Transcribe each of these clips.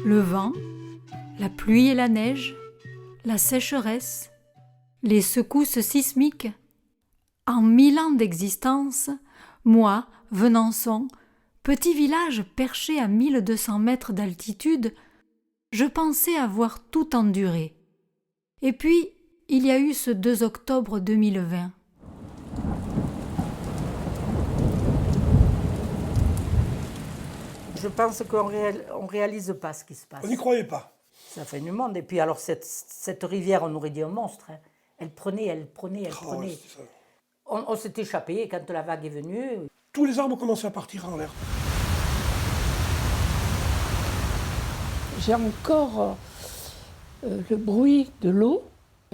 le vent, la pluie et la neige, la sécheresse, les secousses sismiques. En 1000 ans d'existence, moi, Venançon, petit village perché à 1200 mètres d'altitude, je pensais avoir tout enduré. Et puis, il y a eu ce 2 octobre 2020. Je pense qu'on ne réalise pas ce qui se passe. On n'y croyait pas. Ça fait du monde. Et puis alors cette rivière, on aurait dit un monstre. Hein. Elle prenait. Ouais, On s'est échappé et quand la vague est venue... Tous les arbres commençaient à partir en l'air. J'ai encore le bruit de l'eau.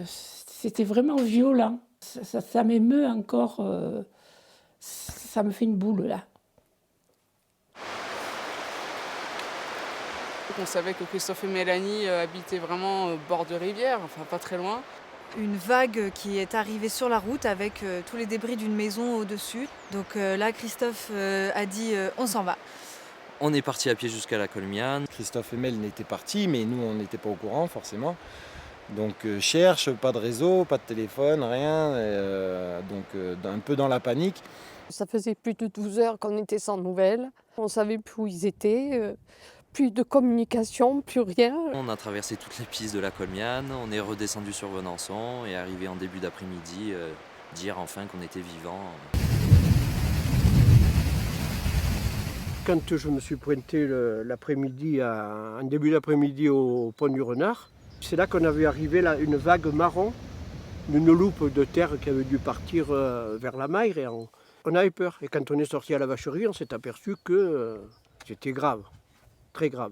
C'était vraiment violent. Ça m'émeut encore. Ça me fait une boule là. On savait que Christophe et Mélanie habitaient vraiment au bord de rivière, enfin pas très loin. Une vague qui est arrivée sur la route avec tous les débris d'une maison au-dessus. Donc là, Christophe a dit on s'en va. On est parti à pied jusqu'à la Colmiane. Christophe et Mel étaient partis, mais nous, on n'était pas au courant, forcément. Donc, cherche, pas de réseau, pas de téléphone, rien. Donc, un peu dans la panique. Ça faisait plus de 12 heures qu'on était sans nouvelles. On ne savait plus où ils étaient. Plus de communication, plus rien. On a traversé toutes les pistes de la Colmiane, on est redescendu sur Venançon et arrivé en début d'après-midi, dire enfin qu'on était vivants. Quand je me suis pointé l'après-midi, en début d'après-midi au pont du Renard, c'est là qu'on avait arrivé une vague marron, une loupe de terre qui avait dû partir vers la Maire. Et on avait peur. Et quand on est sorti à la vacherie, on s'est aperçu que c'était grave. Très grave.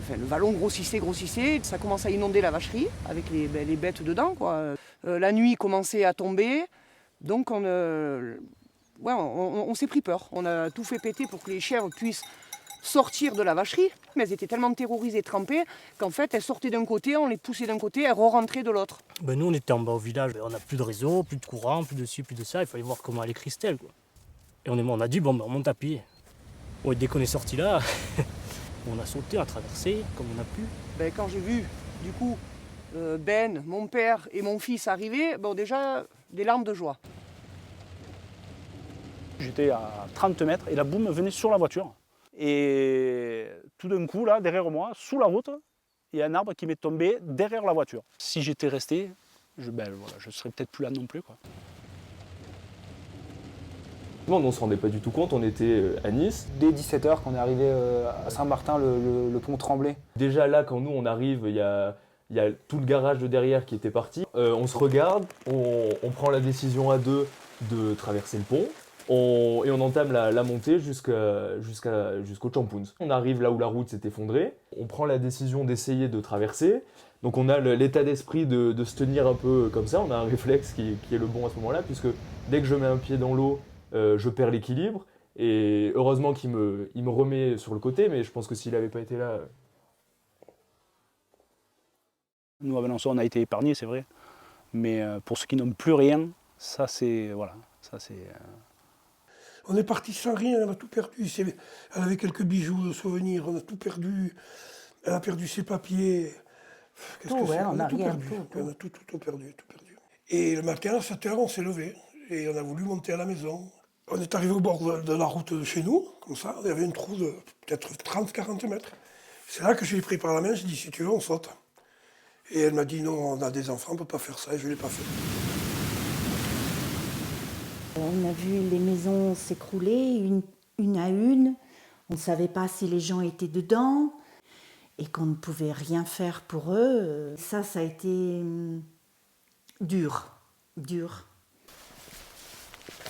Enfin, le vallon grossissait, ça commençait à inonder la vacherie avec les bêtes dedans, quoi. La nuit commençait à tomber, donc on s'est pris peur. On a tout fait péter pour que les chèvres puissent sortir de la vacherie, mais elles étaient tellement terrorisées, trempées, qu'en fait elles sortaient d'un côté, on les poussait d'un côté, elles re-rentraient de l'autre. Nous on était en bas au village, on n'a plus de réseau, plus de courant, plus de ci, plus de ça, il fallait voir comment allait Christelle, quoi. Et on a dit on monte à pied. Ouais, dès qu'on est sorti là, on a sauté, on a traversé comme on a pu. Quand j'ai vu, du coup, Ben, mon père et mon fils arriver, déjà, des larmes de joie. J'étais à 30 mètres et la boum venait sur la voiture. Et tout d'un coup, là, derrière moi, sous la route, il y a un arbre qui m'est tombé derrière la voiture. Si j'étais resté, je serais peut-être plus là non plus, quoi. On ne se rendait pas du tout compte, on était à Nice. Dès 17h, quand on est arrivé à Saint-Martin, le pont tremblait. Déjà là, quand nous on arrive, il y a tout le garage de derrière qui était parti. On se regarde, on prend la décision à deux de traverser le pont et on entame la montée jusqu'au Champoun. On arrive là où la route s'est effondrée, on prend la décision d'essayer de traverser. Donc on a l'état d'esprit de se tenir un peu comme ça, on a un réflexe qui est le bon à ce moment-là, puisque dès que je mets un pied dans l'eau, je perds l'équilibre et heureusement qu'il me remet sur le côté, mais je pense que s'il n'avait pas été là... Nous à Venançon on a été épargnés, c'est vrai, mais pour ceux qui n'ont plus rien, ça c'est... Voilà, ça c'est... On est parti sans rien, elle a tout perdu. Elle avait quelques bijoux de souvenirs, on a tout perdu. Elle a perdu ses papiers. Qu'est-ce que c'est ? On a tout perdu. On a tout perdu. Et le matin, à 7h, on s'est levé et on a voulu monter à la maison. On est arrivé au bord de la route de chez nous, comme ça, il y avait un trou de peut-être 30-40 mètres. C'est là que je l'ai pris par la main, j'ai dit si tu veux, on saute. Et elle m'a dit non, on a des enfants, on ne peut pas faire ça, et je ne l'ai pas fait. On a vu les maisons s'écrouler une à une. On ne savait pas si les gens étaient dedans et qu'on ne pouvait rien faire pour eux. Ça a été dur.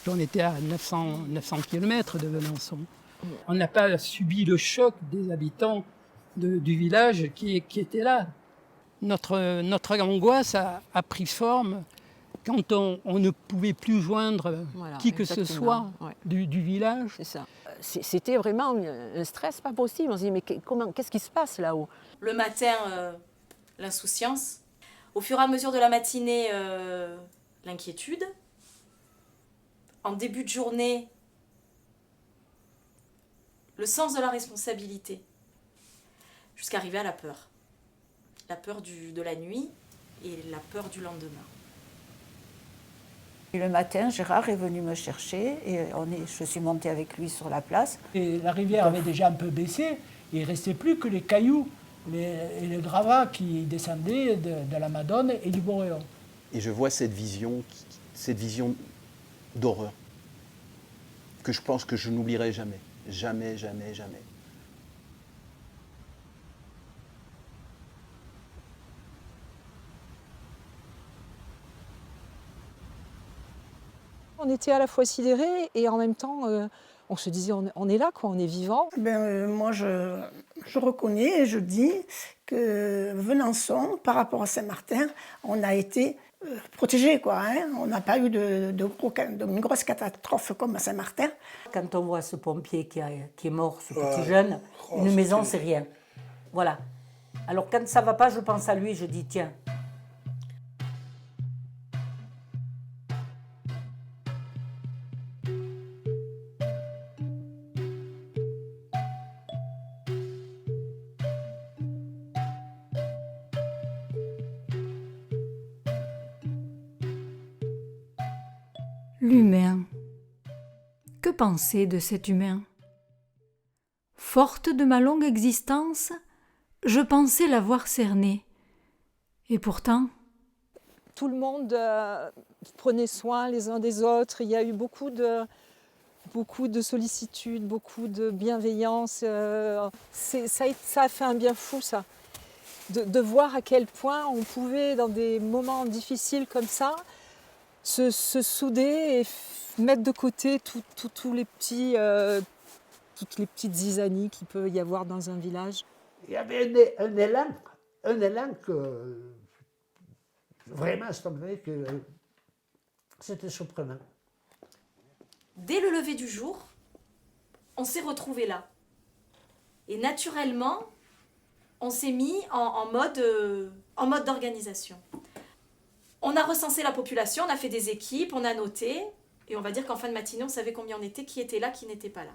On était à 900 km de Venançon. On n'a pas subi le choc des habitants du village qui étaient là. Notre angoisse a pris forme quand on ne pouvait plus joindre qui que ce soit du village. C'est ça. C'était vraiment un stress pas possible. On se dit mais qu'est-ce qui se passe là-haut ? Le matin, l'insouciance. Au fur et à mesure de la matinée, l'inquiétude. En début de journée, le sens de la responsabilité. jusqu'à arriver à la peur. La peur de la nuit et la peur du lendemain. Et le matin, Gérard est venu me chercher et je suis montée avec lui sur la place. Et la rivière avait déjà un peu baissé, et il ne restait plus que les cailloux et les gravats qui descendaient de la Madone et du Boréon. Et je vois cette vision d'horreur que je pense que je n'oublierai jamais. Jamais, jamais, jamais. On était à la fois sidérés et en même temps, on se disait on est là, quoi, on est vivant. Moi, je reconnais et je dis que Venançon, par rapport à Saint-Martin, on a été protégés, quoi. Hein. On n'a pas eu une grosse catastrophe comme à Saint-Martin. Quand on voit ce pompier qui est mort, ce petit jeune, une maison, c'est rien. Voilà. Alors quand ça ne va pas, je pense à lui, je dis tiens. L'humain. Que penser de cet humain? Forte de ma longue existence, je pensais l'avoir cerné. Et pourtant... Tout le monde prenait soin les uns des autres. Il y a eu beaucoup de sollicitude, beaucoup de bienveillance. Ça a fait un bien fou, ça. De voir à quel point on pouvait, dans des moments difficiles comme ça, se souder et mettre de côté toutes les petites zizanies qu'il peut y avoir dans un village. Il y avait un élan que vraiment que c'était surprenant. Dès le lever du jour, on s'est retrouvés là. Et naturellement, on s'est mis en mode d'organisation. On a recensé la population, on a fait des équipes, on a noté, et on va dire qu'en fin de matinée, on savait combien on était, qui était là, qui n'était pas là.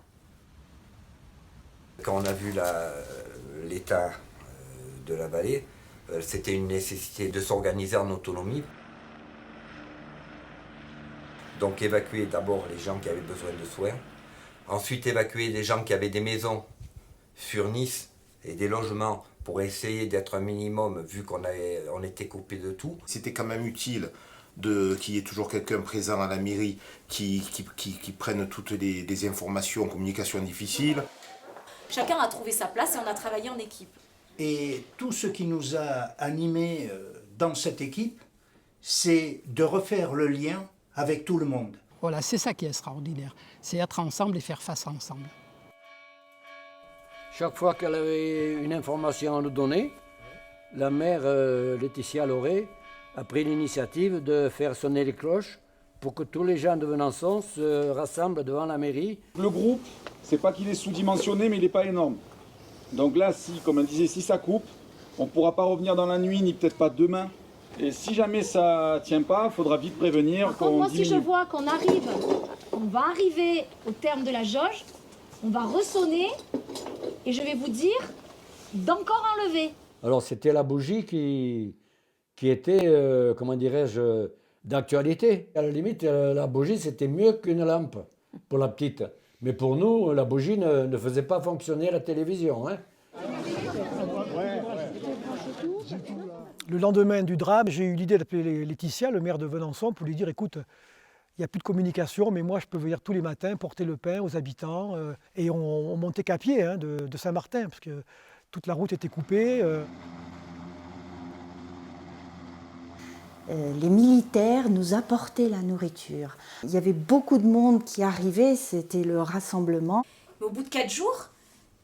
Quand on a vu l'état de la vallée, c'était une nécessité de s'organiser en autonomie. Donc évacuer d'abord les gens qui avaient besoin de soins, ensuite évacuer les gens qui avaient des maisons sur Nice et des logements pour essayer d'être un minimum vu qu'on était coupé de tout. C'était quand même utile qu'il y ait toujours quelqu'un présent à la mairie qui prenne toutes les informations, communications difficiles. Chacun a trouvé sa place et on a travaillé en équipe. Et tout ce qui nous a animés dans cette équipe, c'est de refaire le lien avec tout le monde. Voilà, c'est ça qui est extraordinaire. C'est être ensemble et faire face ensemble. Chaque fois qu'elle avait une information à nous donner, la mère Laetitia Lauré a pris l'initiative de faire sonner les cloches pour que tous les gens de Venançon se rassemblent devant la mairie. Le groupe, c'est pas qu'il est sous-dimensionné, mais il n'est pas énorme. Donc là, comme elle disait, si ça coupe, on ne pourra pas revenir dans la nuit, ni peut-être pas demain. Et si jamais ça ne tient pas, il faudra vite prévenir. Par contre, moi, si je vois qu'on va arriver au terme de la jauge, on va ressonner et je vais vous dire d'encore enlever. Alors c'était la bougie qui était, comment dirais-je, d'actualité. À la limite, la bougie, c'était mieux qu'une lampe pour la petite. Mais pour nous, la bougie ne faisait pas fonctionner la télévision. Hein. Le lendemain du drame, j'ai eu l'idée d'appeler Laetitia, le maire de Venançon, pour lui dire, écoute, il n'y a plus de communication, mais moi je peux venir tous les matins porter le pain aux habitants. Et on montait qu'à pied de Saint-Martin, parce que toute la route était coupée. Les militaires nous apportaient la nourriture. Il y avait beaucoup de monde qui arrivait, c'était le rassemblement. Mais au bout de 4 jours,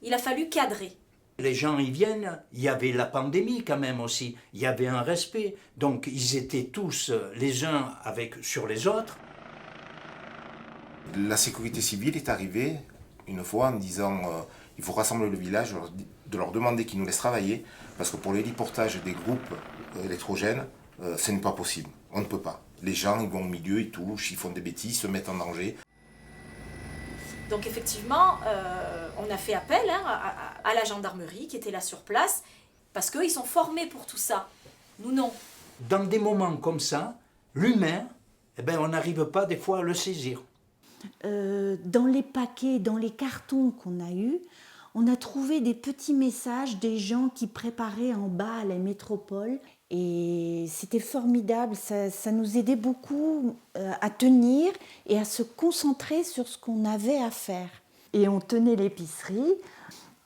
il a fallu cadrer. Les gens y viennent, il y avait la pandémie quand même aussi, il y avait un respect. Donc ils étaient tous les uns sur les autres. La sécurité civile est arrivée une fois en disant il faut rassembler le village, de leur demander qu'ils nous laissent travailler, parce que pour l'héliportage des groupes électrogènes, ce n'est pas possible, on ne peut pas. Les gens ils vont au milieu, ils touchent, ils font des bêtises, ils se mettent en danger. Donc effectivement, on a fait appel à la gendarmerie qui était là sur place, parce qu'eux, ils sont formés pour tout ça. Nous, non. Dans des moments comme ça, l'humain, eh ben, on n'arrive pas des fois à le saisir. Dans les paquets, dans les cartons qu'on a eus, on a trouvé des petits messages des gens qui préparaient en bas à la métropole. Et c'était formidable, ça nous aidait beaucoup à tenir et à se concentrer sur ce qu'on avait à faire. Et on tenait l'épicerie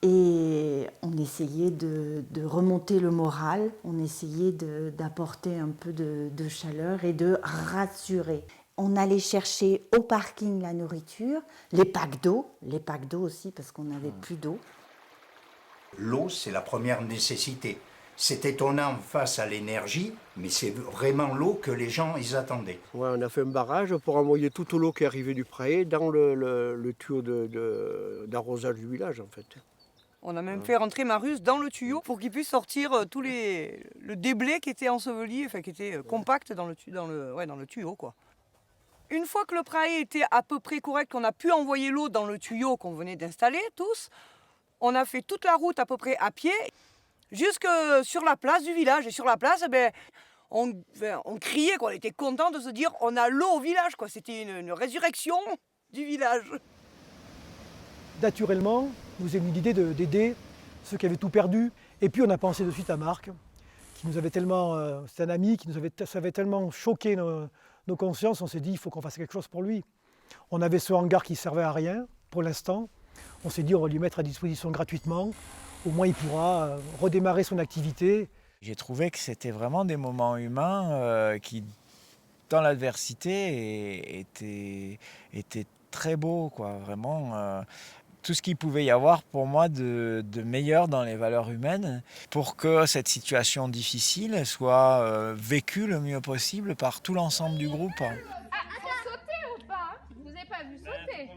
et on essayait de remonter le moral, on essayait d'apporter un peu de chaleur et de rassurer. On allait chercher au parking la nourriture, les packs d'eau aussi parce qu'on n'avait plus d'eau. L'eau, c'est la première nécessité. C'est étonnant face à l'énergie, mais c'est vraiment l'eau que les gens ils attendaient. Ouais, on a fait un barrage pour envoyer toute l'eau qui arrivait du pré dans le tuyau d'arrosage du village en fait. On a même fait rentrer Marius dans le tuyau pour qu'il puisse sortir tout le déblai qui était enseveli, enfin qui était compact dans le tuyau, quoi. Une fois que le praé était à peu près correct, qu'on a pu envoyer l'eau dans le tuyau qu'on venait d'installer tous, on a fait toute la route à peu près à pied jusque sur la place du village. Et sur la place, on criait, quoi. On était content de se dire on a l'eau au village, quoi. C'était une résurrection du village. Naturellement, nous avons eu l'idée d'aider ceux qui avaient tout perdu. Et puis on a pensé de suite à Marc, qui nous avait tellement, c'est un ami qui ça avait tellement choqué nos consciences, on s'est dit il faut qu'on fasse quelque chose pour lui. On avait ce hangar qui ne servait à rien pour l'instant. On s'est dit on va lui mettre à disposition gratuitement. Au moins il pourra redémarrer son activité. J'ai trouvé que c'était vraiment des moments humains qui, dans l'adversité, étaient très beaux, quoi. Vraiment, tout ce qu'il pouvait y avoir pour moi de meilleur dans les valeurs humaines pour que cette situation difficile soit vécue le mieux possible par tout l'ensemble du groupe. Ah, faut sauter ou pas? Je vous ai pas vu sauter.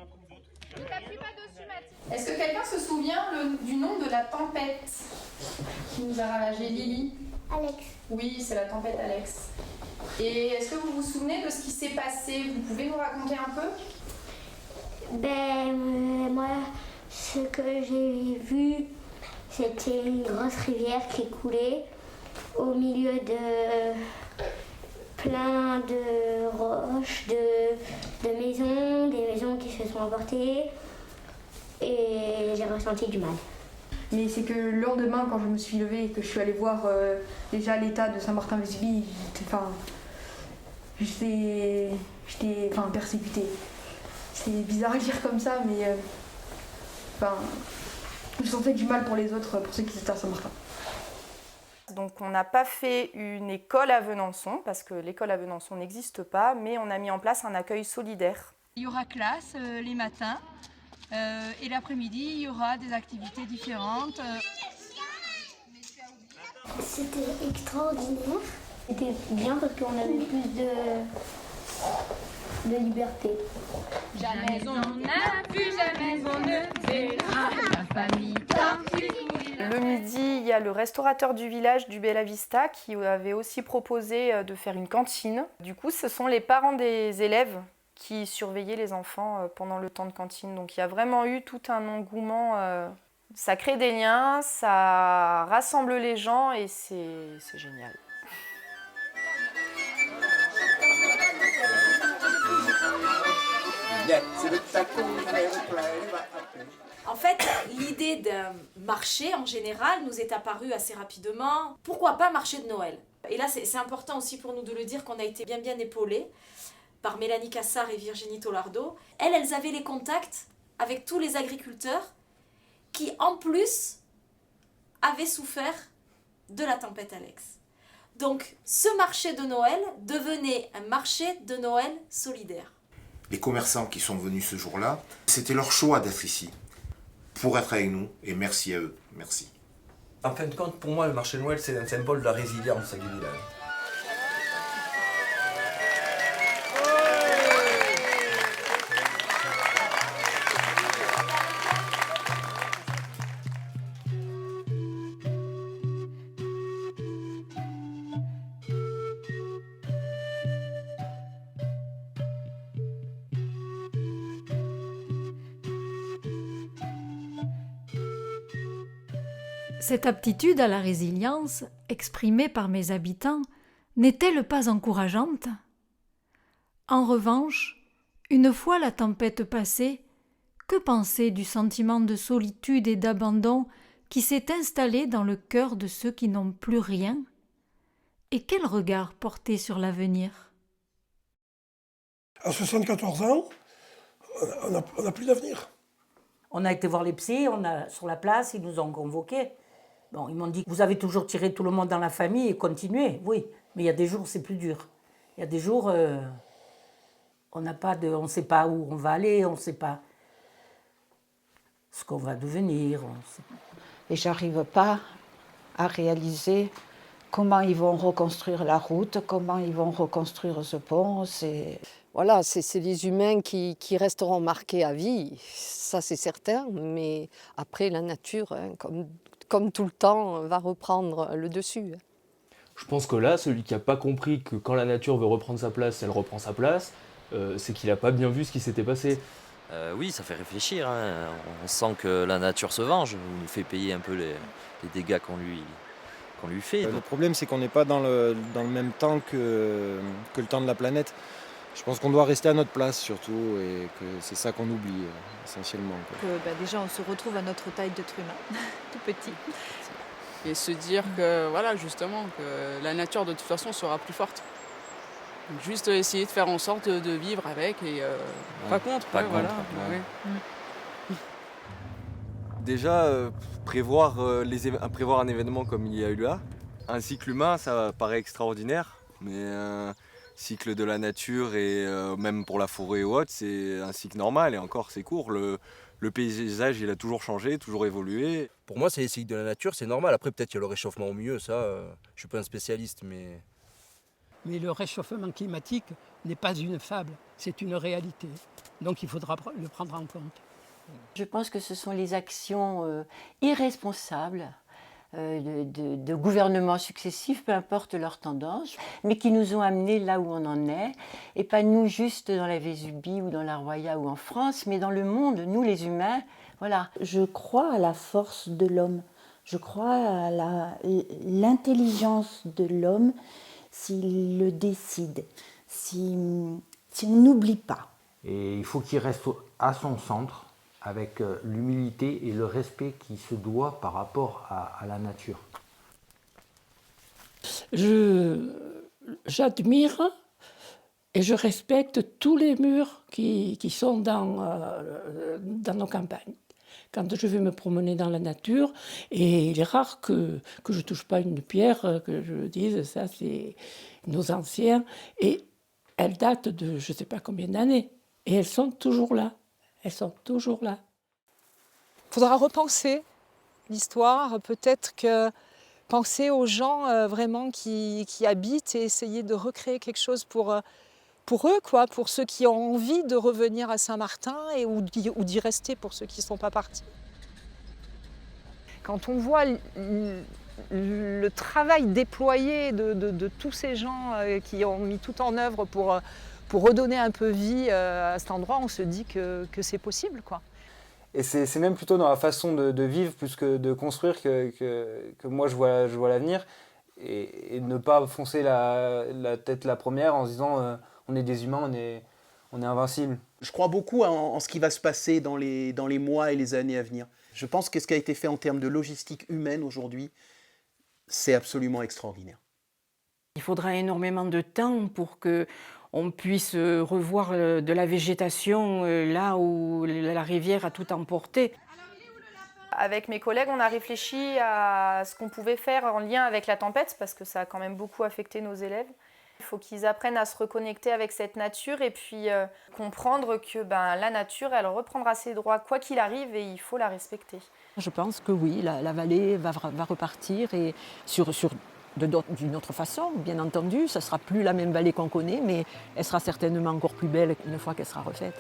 Ne t'appuie pas dessus, Mathilde. Est-ce que quelqu'un se souvient du nom de la tempête qui nous a ravagé, Lily? Alex. Oui, c'est la tempête Alex. Et est-ce que vous vous souvenez de ce qui s'est passé? Vous pouvez nous raconter un peu? Moi, ce que j'ai vu, c'était une grosse rivière qui coulait au milieu de plein de roches, de maisons, des maisons qui se sont emportées, et j'ai ressenti du mal. Mais c'est que le lendemain, quand je me suis levée et que je suis allée voir déjà l'état de Saint-Martin-Vésubie, j'étais persécutée. C'est bizarre à dire comme ça, mais je sentais du mal pour les autres, pour ceux qui étaient à Saint-Martin. Donc on n'a pas fait une école à Venançon, parce que l'école à Venançon n'existe pas, mais on a mis en place un accueil solidaire. Il y aura classe les matins, et l'après-midi, il y aura des activités différentes. C'était extraordinaire. C'était bien parce qu'on avait plus de liberté. Jamais on n'a pu, jamais on ne verra la famille tant qu'il courir. Le midi, il y a le restaurateur du village du Bella Vista qui avait aussi proposé de faire une cantine. Du coup, ce sont les parents des élèves qui surveillaient les enfants pendant le temps de cantine. Donc il y a vraiment eu tout un engouement. Ça crée des liens, ça rassemble les gens et c'est génial. En fait, l'idée d'un marché en général nous est apparue assez rapidement. Pourquoi pas marché de Noël? Et là, c'est important aussi pour nous de le dire qu'on a été bien épaulés par Mélanie Cassard et Virginie Tollardo. Elles avaient les contacts avec tous les agriculteurs qui, en plus, avaient souffert de la tempête Alex. Donc, ce marché de Noël devenait un marché de Noël solidaire. Les commerçants qui sont venus ce jour-là, c'était leur choix d'être ici, pour être avec nous, et merci à eux, merci. En fin de compte, pour moi, le marché de Noël, c'est un symbole de la résilience du village. Cette aptitude à la résilience, exprimée par mes habitants, n'est-elle pas encourageante? En revanche, une fois la tempête passée, que penser du sentiment de solitude et d'abandon qui s'est installé dans le cœur de ceux qui n'ont plus rien? Et quel regard porter sur l'avenir? À 74 ans, on n'a plus d'avenir. On a été voir les psys, sur la place, ils nous ont convoqués. Bon, ils m'ont dit, vous avez toujours tiré tout le monde dans la famille et continuez, oui. Mais il y a des jours, c'est plus dur. Il y a des jours, on ne sait pas où on va aller, on ne sait pas ce qu'on va devenir. Et j'arrive pas à réaliser comment ils vont reconstruire la route, comment ils vont reconstruire ce pont. Voilà, c'est les humains qui resteront marqués à vie, ça c'est certain, mais après la nature, hein, comme tout le temps, va reprendre le dessus. Je pense que là, celui qui n'a pas compris que quand la nature veut reprendre sa place, elle reprend sa place, c'est qu'il n'a pas bien vu ce qui s'était passé. Oui, ça fait réfléchir, hein. On sent que la nature se venge, il nous fait payer un peu les dégâts qu'on lui fait. Le problème, c'est qu'on n'est pas dans le même temps que le temps de la planète. Je pense qu'on doit rester à notre place surtout et que c'est ça qu'on oublie essentiellement. Déjà, on se retrouve à notre taille d'être humain, tout petit. Et se dire que, voilà, justement, que la nature de toute façon sera plus forte. Juste essayer de faire en sorte de vivre avec et pas contre. Pas contre, voilà. Ouais. Déjà, prévoir un événement comme il y a eu là, un cycle humain, ça paraît extraordinaire, mais un cycle de la nature et même pour la forêt ou autre, c'est un cycle normal et encore c'est court. Le paysage, il a toujours changé, toujours évolué. Pour moi, c'est les cycles de la nature, c'est normal. Après, peut-être qu'il y a le réchauffement au milieu, ça, je suis pas un spécialiste, mais... Mais le réchauffement climatique n'est pas une fable, c'est une réalité. Donc il faudra le prendre en compte. Je pense que ce sont les actions irresponsables de gouvernements successifs, peu importe leur tendance, mais qui nous ont amenés là où on en est, et pas nous juste dans la Vésubie ou dans la Roya ou en France, mais dans le monde, nous les humains, voilà. Je crois à la force de l'homme, je crois à l'intelligence de l'homme s'il le décide, si on n'oublie pas. Et il faut qu'il reste à son centre, avec l'humilité et le respect qui se doit par rapport à la nature. J'admire et je respecte tous les murs qui sont dans nos campagnes. Quand je vais me promener dans la nature, et il est rare que je ne touche pas une pierre, que je dise ça c'est nos anciens, et elles datent de je ne sais pas combien d'années, et elles sont toujours là. Elles sont toujours là. Il faudra repenser l'histoire, peut-être que penser aux gens vraiment qui habitent et essayer de recréer quelque chose pour eux, quoi, pour ceux qui ont envie de revenir à Saint-Martin ou d'y rester pour ceux qui ne sont pas partis. Quand on voit le travail déployé de tous ces gens qui ont mis tout en œuvre pour redonner un peu vie à cet endroit, on se dit que c'est possible, quoi. Et c'est même plutôt dans la façon de vivre plus que de construire que moi je vois l'avenir et ne pas foncer la tête la première en se disant on est des humains, on est invincible. Je crois beaucoup en ce qui va se passer dans les mois et les années à venir. Je pense que ce qui a été fait en termes de logistique humaine aujourd'hui, c'est absolument extraordinaire. Il faudra énormément de temps pour qu'on puisse revoir de la végétation là où la rivière a tout emporté. Avec mes collègues, on a réfléchi à ce qu'on pouvait faire en lien avec la tempête, parce que ça a quand même beaucoup affecté nos élèves. Il faut qu'ils apprennent à se reconnecter avec cette nature et puis comprendre que la nature, elle reprendra ses droits quoi qu'il arrive et il faut la respecter. Je pense que oui, la vallée va repartir et d'une autre façon, bien entendu. Ça ne sera plus la même vallée qu'on connaît, mais elle sera certainement encore plus belle une fois qu'elle sera refaite.